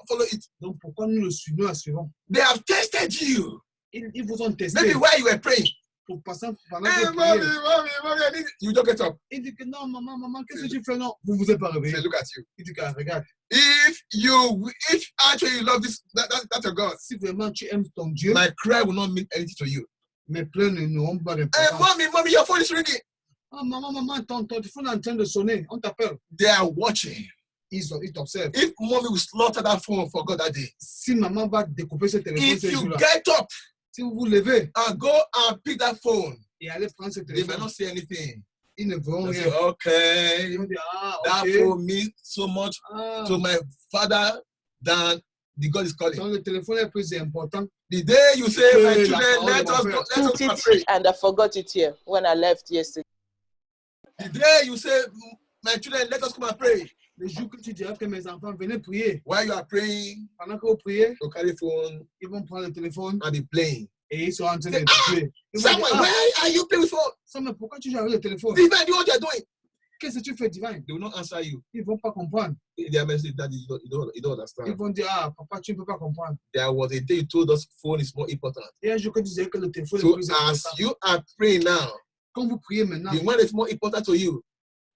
follow it? Donc pourquoi nous la suivons? They have tested you. Ils vous ont testé. Maybe while you were praying. Pour passer pendant Hey, que vous mommy, priez. you don't get up. Il dit que non, maman, qu'est-ce que tu fais? Non, vous vous êtes pas Say, réveillé. look at you. Il dit que regarde, If actually you love that's your God, si vraiment tu aimes ton Dieu, my cry will not mean anything to you. mes pleurs n'auront pas Hey, d'importance. mommy, your phone is ringing. Ah, maman, ton téléphone est en train de sonner. On t'appelle. They are watching. Ils t'observent. If mommy will slaughter that phone for God that day, Si maman va découper ce téléphone if ce you jour-là, get up Si vous vous levez and go and pick that phone, et allez prendre ce they may téléphone, not say anything. ils ne verront They rien. say, okay, Ils vont dire, ah, that ok. phone means so much Ah, to my father than the God is calling. donc le téléphone est plus important. The day you say, my Que la children, parole let de mon us père. go, let us Put go and it pray. and I forgot it here when I left yesterday. The day you say, my children, let us come and pray. Le jour que tu diras que mes enfants venez prier, While you are praying, pendant que vous priez, you carry phone ils vont prendre le téléphone and be playing. et ils sont en train de Say, jouer. Ils vont dire, Samuel, why are you playing with phone? Samuel, pourquoi tu joues avec le téléphone? Divine, do what you're doing. Qu'est-ce que tu fais, Divine? They will not answer you. Ils ne vont pas comprendre. Their message, Daddy, you don't Ils understand. vont dire, ah, papa, tu ne peux pas comprendre. There was a day you told us phone is more important. Et un jour que tu disais que le téléphone est So plus as important. you are praying now, Quand vous priez maintenant, the one that's more important to you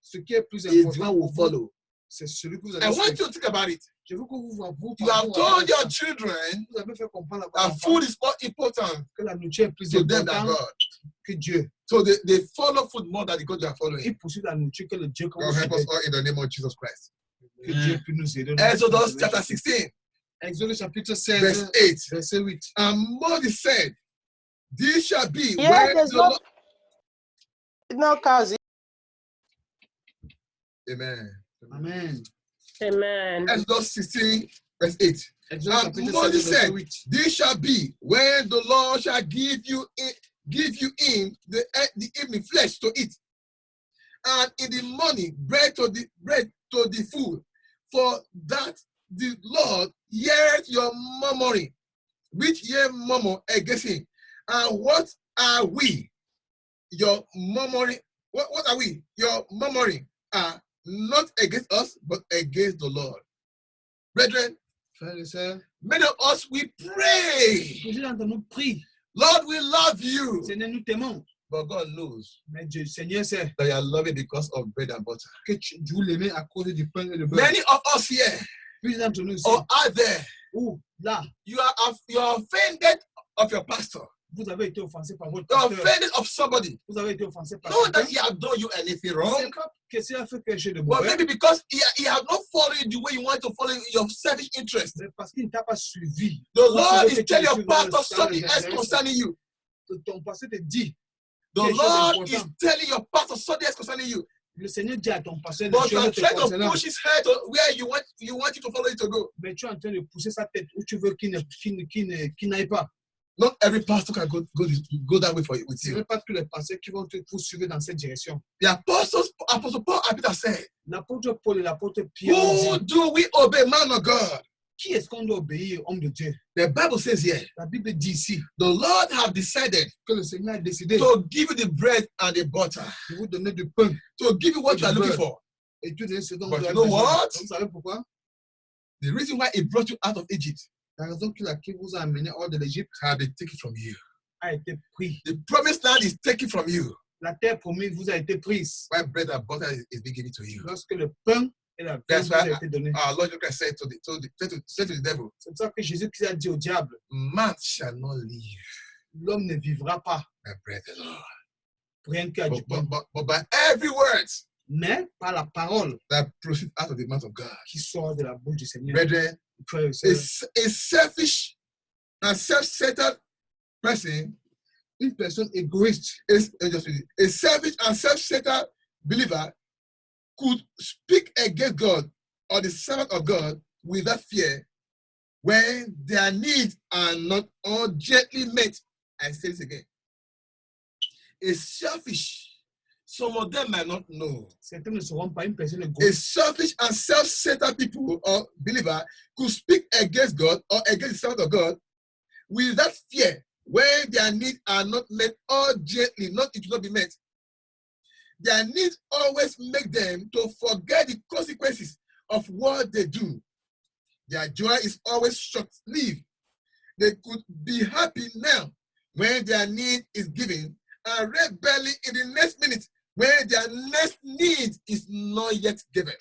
ce qui est plus is the important one who pour vous, follow. c'est celui que vous I allez want suivre. you to think about it. Je veux que vous You have told your children vous avez fait comprendre à vos that enfants food is more important que la nourriture est plus to them than importante God. que Dieu. So they follow food more than the God you are following. Ils poursuivent la nourriture que le Dieu que God vous help us suivez. all in the name of Jesus Christ. Que Dieu puisse nous aider. Exodus chapter 16, Exode chapitre verse 16, 8. verset 8. And Moses said, this shall be Yeah, when there's the no, Lord... no cows. Amen. Amen. Amen. Exodus 16, verse 8. Exode And chapitre 16, Moses verset said, 8. this shall be when the Lord shall give you in the evening flesh to eat, and in the morning bread to the full, for that the Lord heareth your murmuring, which ye murmur against him. And what are we? Your murmuring. What are we? Your murmuring are not against us, but against the Lord. Brethren, Frères et sœurs, many of us, we pray. plusieurs d'entre nous prient. Lord, we love you. Seigneur, nous t'aimons. But God knows Mais Dieu, Seigneur sait that you are loving because of bread and butter. que vous l'aimez à cause du pain et du beurre. Many of us here, Plusieurs d'entre nous ici, or are there, ou là, you are offended of your pastor. vous avez été offensé par votre You're pasteur. offended of somebody. Vous avez été offensé par Not quelqu'un. that he has done you anything C'est wrong, pas que s'il a fait quelque chose de but mauvais, maybe because he has not followed you the way you want to follow your selfish interest. mais parce qu'il ne t'a pas suivi. The Lord Parce que is tu telling le your suis dans le pastor sens something des else intérêts. concerning you. Ton pasteur te dit, The quelque chose Lord is d'important. telling your pastor something else concerning you. Le Seigneur dit à ton pasteur des But you are choses te trying to concernant, push his head to where you want you to follow it to go. mais tu es en train de pousser sa tête où tu veux qu'il n'aille pas. Not every pastor can go that way for you with Ce you. n'est pas tous les pasteurs qui vont te poursuivre dans cette direction. The Apostle Paul and Peter said, L'apôtre Paul et l'apôtre Pierre ont who dit, do we obey, man of God? qui est-ce qu'on doit obéir, homme de Dieu? The Bible says here, La Bible dit ici the Lord have decided que le Seigneur a décidé to give you the bread and the butter, de vous donner du pain to give you what you are looking for. et tout donner ce dont But vous avez you know besoin. what? Vous savez pourquoi? The reason why he brought you out of Egypt La raison pour laquelle vous a amené hors de l'Égypte had been taken from you. a été prise. The promised land is taken from you. La terre promise vous a été prise. While bread and butter is being given to you. Lorsque le pain et la viande That's vous a why été donné. our Lord Jesus Christ said to the devil, C'est pour ça que Jésus-Christ a dit au diable, man shall not live l'homme ne vivra pas by bread alone, pour rien qu'à du pain, but by every word mais par la parole that proceeds out of the mouth of God. qui sort de la bouche du Seigneur. Brethren, Frères et sœurs, a selfish and self-centered person, une personne égoïste, a selfish and self-centered believer could speak against God or the servant of God without fear when their needs are not urgently met. I say this again. A selfish, some of them might not know. certains ne seront pas une personne A égoïste. selfish and self-centered people or believer could speak against God or against the servant of God without fear when their needs are not met urgently, it will not be met. Their needs always make them to forget the consequences of what they do. Their joy is always short-lived. They could be happy now when their need is given and rebelling in the next minute when their next need is not yet given.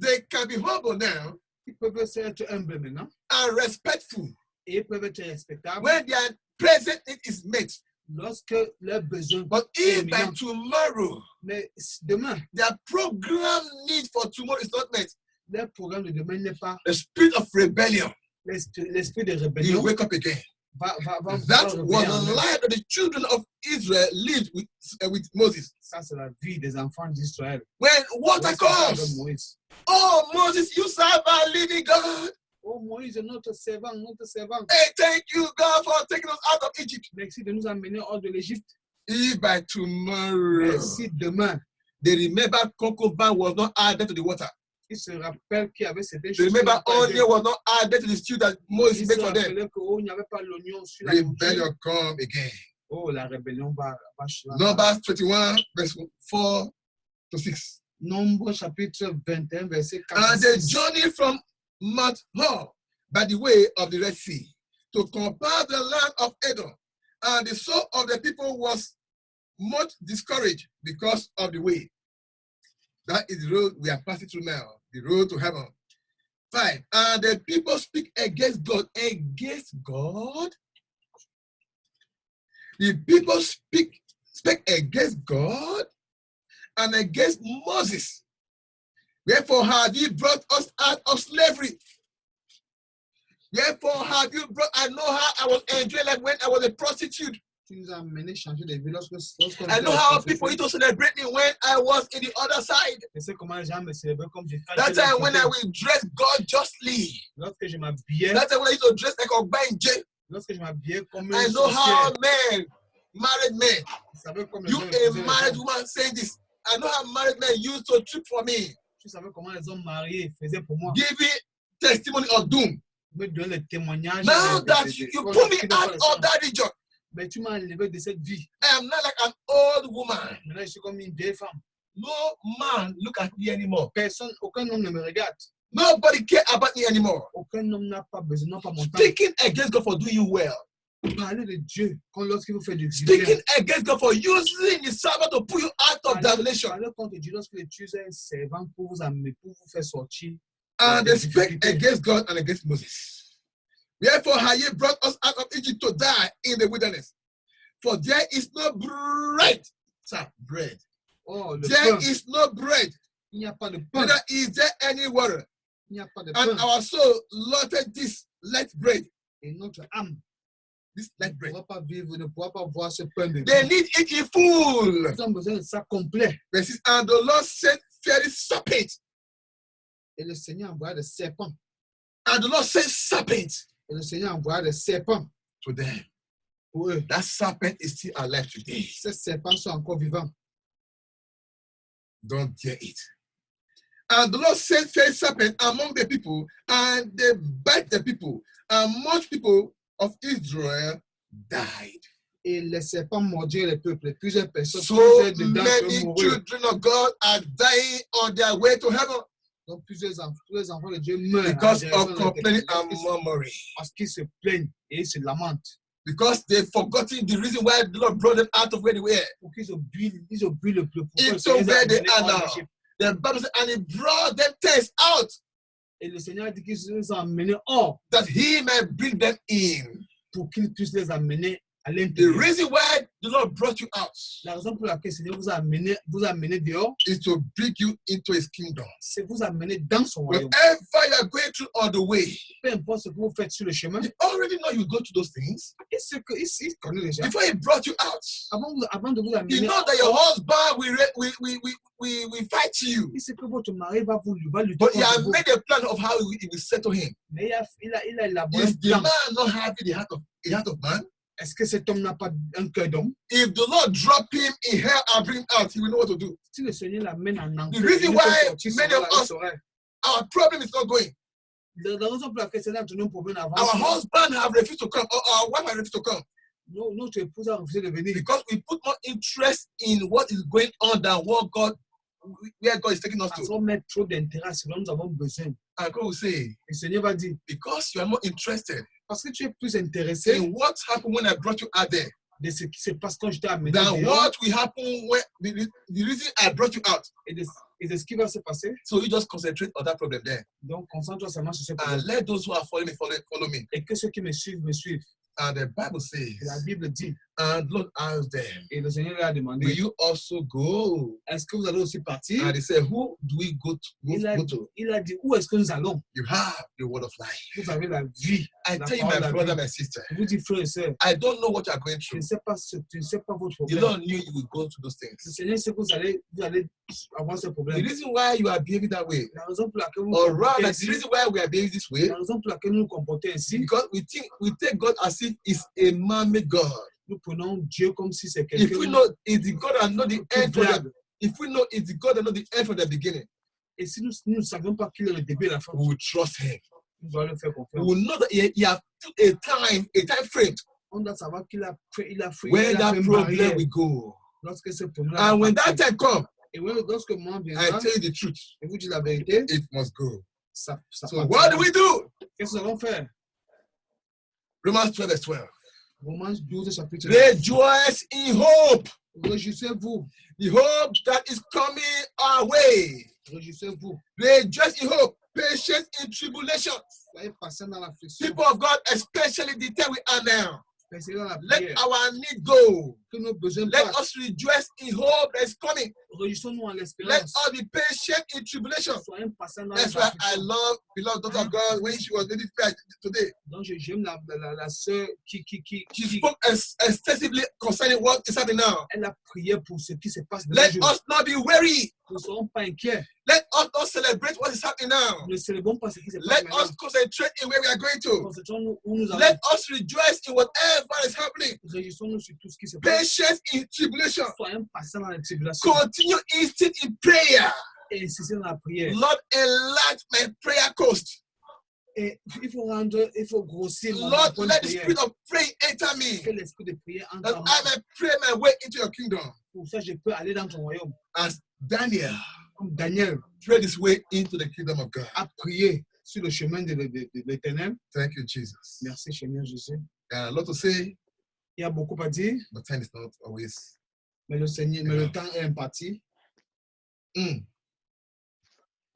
They can be humble now Ils peuvent être humbles maintenant and respectful et ils peuvent être respectables when their present need is met. lorsque leurs besoins But if by éminents. tomorrow Mais demain, their program need for tomorrow is not met, leur programme de demain n'est pas the spirit of rebellion l'esprit de will rébellion. wake up again. That was the life that the children of Israel lived with Moses. Ça, c'est la vie des enfants d'Israël. When water comes, oh Moses, you serve our living God. Oh Moïse, notre servant, notre servant. Hey, thank you, God, for taking us out of Egypt. Merci de nous amener hors de l'Égypte. If by tomorrow, Merci demain. they remember concubine was not added to the water. Ils se rappellent qu'il y avait certaines They choses. remember onion was not added to the stew that Moses Ils made se for them. rappelaient qu'il n'y avait pas l'oignon sur la Rebellion come again. Oh, la rébellion va. Numbers 21, verse 4 to 6. Nombre chapitre 21, verset 4. And they journeyed from Mount Hor by the way of the Red Sea to compare the land of Edom. And the soul of the people was much discouraged because of the way. That is the road we are passing through now, the road to heaven. 5. And the people speak against God. Against God? The people speak against God and against Moses. Wherefore have you brought us out of slavery? Wherefore have you brought, I know how I was enjoying like when I was a prostitute. I know how people used to celebrate me when I was in the other side. That time when I will dress gorgeously. That time when I used to dress like a Ogbanje. I know how men, married men, you a married woman saying this. I know how married men used to trip for me. Giving testimony of doom. Now that you put me out of that region, I am not like an old woman. No man look at me anymore. Nobody care about me anymore. Speaking against God for doing you well. Speaking against God for using the Sabbath to pull you out of damnation. And they speak against God and against Moses. Wherefore have ye brought us out of Egypt to die in the wilderness? For there is no bread. Sir, bread. There is no bread. Neither is there any water. And our soul loathed this light bread. This light bread. They need eating full. And the Lord sent fiery serpents. Et le Seigneur envoya des serpents. And the Lord sent serpents. Et le Seigneur envoya des serpents. To them. That serpent is still alive today. Ces serpents sont encore vivants. Don't dare it. And the Lord sent fiery serpent among the people, and they bite the people. And much people of Israel died. Et les serpents mordirent les peuples. Plusieurs personnes. So many children of God are dying on their way to heaven. Donc plusieurs enfants de Dieu meurent because of complaining and murmuring. Parce qu'ils se plaignent et ils se lamentent. Because they've forgotten the reason why the Lord brought them out of where they were. Ils oublient le pourquoi. Into where they are now. The Bible says, and He brought them things out. Et le Seigneur dit qu'ils les ont amenés hors. That He may bring them in. Pour qu'il puisse les amener à The l'intérieur. reason why the Lord brought you out. La raison pour laquelle le Seigneur vous a amené dehors. Is to bring you into His kingdom. C'est vous amener dans son royaume. Whatever you are going through on the way. Peu importe ce que vous faites sur le chemin. You already know you go through those things. Il connaît déjà. Before He brought you out. Avant de vous amener. You know that your husband will fight you. Il sait que votre mari va lutter. But He has made a plan of how He will settle him. Mais il a élaboré Is un the plan. man not having the heart of man? Est-ce que cet homme n'a pas un cœur d'homme? If the Lord drop him in hell and bring him out, He will know what to do. Si le Seigneur l'amène en enfer, The reason why many of us, saurait. our problem is not going. La raison pour laquelle Seigneur a donné un problème avant. Our husband have refused to come, or our wife has refused to come. Notre épouse a refusé de venir. Because we put more interest in what is going on than where God is taking us Parce to. qu'on met trop d'intérêt à ce dont nous avons besoin. And God will say, Le Seigneur va dire, because you are more interested parce que tu es plus intéressé in what happened when I brought you out there de ce qui se passe quand je t'ai amené than dehors what will happen when the reason I brought you out. et de ce qui va se passer. So you just concentrate on that problem there. Donc, concentre-toi seulement sur ce And problème. let those who are following me follow me. Et que ceux qui me suivent, me suivent. And the Bible says, Et la Bible dit, And Lord asked them, Et le Seigneur leur a will demandé, you also go? est-ce que vous allez aussi partir? And they said, who do we go Il a to? dit, où est-ce que nous allons? You have the word of life. Vous avez la vie. I La tell you, parole my de la brother, vie. my sister, Je vous dis, frères et sœurs, I don't know what you are going tu through. ne sais pas votre The problème. Lord knew you would go through those Le things. Seigneur sait que vous allez avoir ce The problème. reason why you are behaving that way, La raison pour laquelle vous or comportez rather, the ainsi, reason why we are behaving this way, la raison pour laquelle nous nous comportons ainsi, because we take God as if He's a man-made God. nous prenons Dieu comme si c'est If we quelqu'un know it's the God and not the qui end from the, blague. if we know it's the God and not the end from the beginning, Et si nous ne savons pas qu'il est le début et la fin, we will trust Him. nous doit le faire We confiance. will know that He has put a time frame On doit savoir qu'il a fait where il a that fait une problem barrière will go. lorsque ce problème-là And va when partir. that time comes, Et lorsque le moment I viendra, tell you the truth, et vous dites la vérité, it must go. ça So partira. what do we do? Qu'est-ce que nous allons faire? Romans 12 verse 12. Romains 12, chapitre 9. Rejoice in hope. Réjouissez-vous. The hope that is coming our way. Réjouissez-vous. Rejoice in hope. Patience in tribulation. Soyez patient dans l'affliction. People of God, especially the time we are now, Persévérez dans la let prière. our need go. Que nos besoins Let passent. us rejoice in hope that is coming. Réjouissons-nous en Let l'espérance. us be patient in tribulation. Soyez patients dans That's les why I afflictions. love beloved daughter of God when she was leading prayer today. Donc, j'aime la sœur qui She spoke extensively concerning what is happening now. elle a prié pour ce qui se passe de Let nos jours. us not be weary. Nous ne serons pas inquiets. Let us not celebrate what is happening now. Nous ne célébrons pas ce qui se passe Let maintenant. us concentrate in where we are going to. Concentrons-nous où nous allons. Let us rejoice in whatever is happening. Réjouissons-nous sur tout ce qui se passe. Patience in tribulation. Soyons patients dans la tribulation. Continue instant in prayer. Et insistez dans la prière. Lord, enlarge my prayer coast. Et il faut grossir mon Lord, point de let the prière. spirit of prayer enter me, Que l'esprit de prière entre that en I moi. may pray my way into your kingdom. Pour ça, je peux aller dans ton royaume. As Daniel Comme Daniel prayed his way into the kingdom of God. a prié sur le chemin de l'éternel. Thank you, Jesus. Merci, Seigneur Jésus. And a lot to say, Il y a beaucoup à dire, but time is not always. mais le temps est imparti.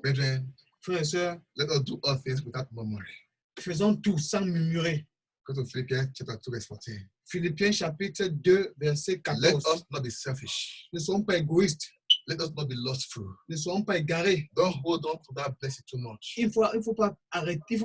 Brethren, Frères et sœurs, let us do all things without murmuring. faisons tout sans murmurer. Go to Philippians chapter 2, verse 14. Philippiens chapitre 2, verset Let 14. us not be selfish. Ne soyons pas égoïstes. Let us not be lustful. Ne soyons pas égarés. Don't hold on to that blessing too much. Il faut pas arrêter. Il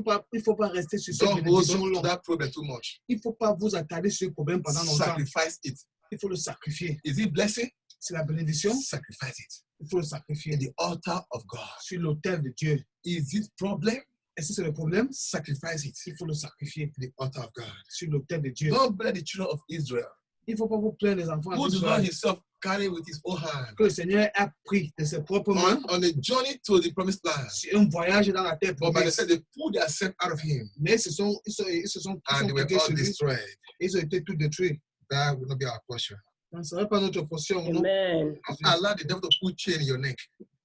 faut pas rester sur cette Don't hold bénédiction on to longue. that problem too much. Il faut pas vous attarder sur ce problème pendant longtemps. Sacrifice it. Il faut le sacrifier. Is it blessing? C'est la bénédiction. Sacrifice it. Il faut le sacrifier In the altar of God. sur l'autel de Dieu. Is it problem? Est-ce que c'est le problème? Sacrifice it. Il faut le sacrifier In the altar of God. sur l'autel de Dieu. Don't blame the children of Israel, Il ne faut pas vous plaindre les enfants who the d'Israël Lord himself carried with his own hand que le Seigneur a pris de ses propres mains on a journey to the promised land. sur un voyage dans la terre But by the promise. time they pulled themselves out of him Mais ils sont and they were quittés all chez lui. destroyed, Ils ont été tous détruits. that will not be our portion. Ça ne serait pas notre portion. Non. Amen. Allow the devil to put chain in your neck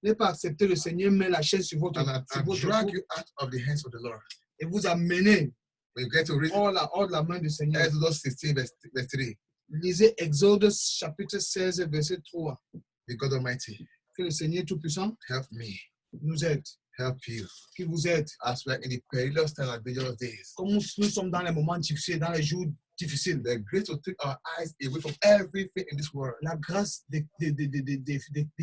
Ne pas accepter le Seigneur met la chaîne sur votre, and sur votre drag cou you out of the hands of the Lord. et vous amener When you get to read hors de la main du Seigneur. Exodus 16, verse 3, Lisez Exode chapitre 16, verset 3. the God Almighty, Que le Seigneur Tout-Puissant help me, nous aide, help you, qu'il vous aide. as we are in the perilous time and dangerous days. Comme nous sommes dans les moments difficiles, dans les jours difficiles, The grace to take our eyes away from everything in this world. la grâce de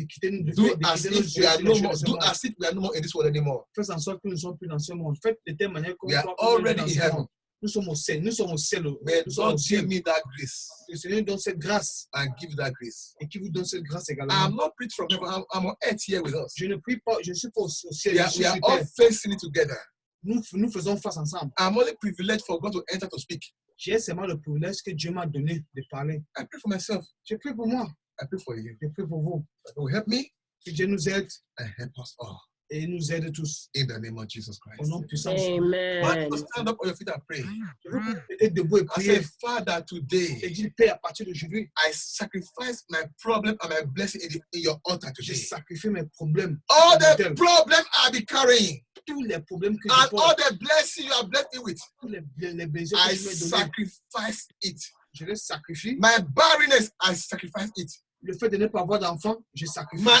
quitter nos Do as yeux if we are sur no les more. choses de ce Do monde. as if we are no more in this world anymore. Faites en sorte que nous ne sommes plus dans ce monde. Faites de telle manière que We are nous soyons already dans in ce heaven. monde. Nous sommes au ciel. Nous sommes au ciel. May Nous sommes au God ciel. give me that grace Que le Seigneur donne cette grâce and give that grace. et qui vous donne cette grâce également. I'm not preached from heaven. I'm on earth here with us. Je ne prie pas, je ne suis pas au ciel. We Je are, suis we are sur all terre. facing it together. Nous faisons face ensemble. I'm only privileged for God to enter to speak. J'ai seulement le privilège que Dieu m'a donné de parler. I pray for myself. Je prie pour moi. I pray for you. Je prie pour vous. That God will help me Que Dieu nous aide and help us all. et nous aide tous. In the name of Jesus Au Christ. nom puissant. Je Amen. But stand up on your feet and pray. veux que vous mettez debout et I prier. say, Father, Et today dis, Père, à partir d'aujourd'hui, I sacrifice my problem and my blessing in your altar je today. sacrifie mes problèmes. All sur the l'autel. problems I'll be carrying Tous les problèmes que je and all porte, the blessings you have blessed me with, tous les besoins I que tu m'as donnés, sacrifice it. je les sacrifie. My barrenness, I sacrifice it. Le fait de ne pas avoir d'enfant, je sacrifie. My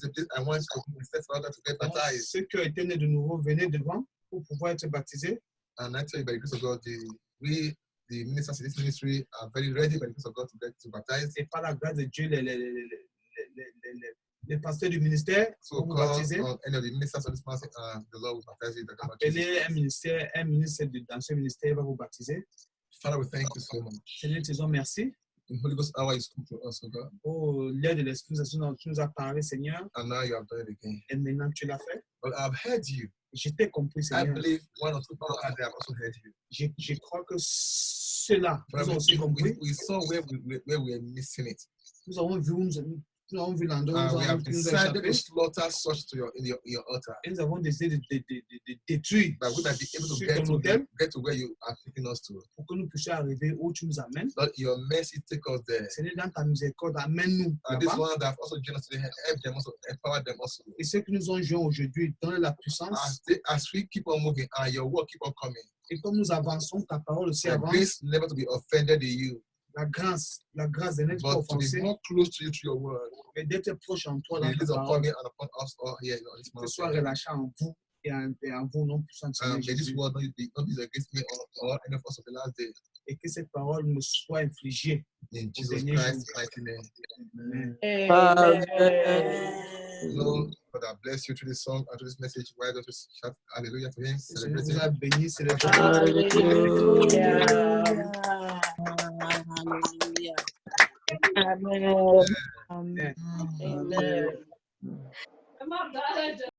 to please, I want to step further to get Donc, baptized. ceux qui ont été nés de nouveau, venez devant pour pouvoir être baptisés. And I tell you, by the grace of God, the ministers in this ministry are very ready by the grace of God to get to baptize. Et par la grâce de Dieu, les pasteurs du ministère So vont vous call baptiser. on any of the ministers of this ministry, the Lord will baptize you in the name of Appelez Jesus. un ministre dans ce ministère va vous baptiser. Father, we thank you so much. Seigneur, nous te disons merci. In Holy Ghost hour, you spoke to us, oh God, Oh, l'air de l'Esprit, tu nous as parlé, Seigneur, and now you have done it again. et maintenant tu l'as fait. But I've heard you. Je t'ai compris, I Seigneur. believe one or two people out there have also heard you. Je crois que cela, nous Father, avons aussi compris. we saw where we were missing it. Nous avons vu l'endroit où We nous have avons decided échappé. to slaughter such to your altar, Et nous avons décidé de détruire that we might be able to sur get ton to, autel get to where you are taking us to. pour que nous puissions arriver où tu nous amènes. Lord, your mercy take us there. Seigneur, dans ta miséricorde, amène-nous And this là-bas. one that have also joined us today, help them also, empower them also. Et ceux qui nous ont joints aujourd'hui, donne la puissance. As we keep on moving and your word keep on coming, Et comme nous avançons, ta parole aussi the avance. grace never to be offended in you, La grâce de n'être pas but to be offensé more close to you through your word. et d'être proche en toi dans Release ta upon parole. me and upon us all here on this Que soit mountain. relâché en vous et en vous, non puissant de Seigneur May this Jésus. word not be against me or any of us of the last day. Et que cette parole me soit infligée. In Au Jesus dernier Christ's jour. mighty name. Amen. Amen. Lord, God, I bless you through this song and through this message. Why don't you shout hallelujah to him? Le Seigneur Celebrate vous him. a béni, célébrez. Hallelujah. Amen. Amen. Amen.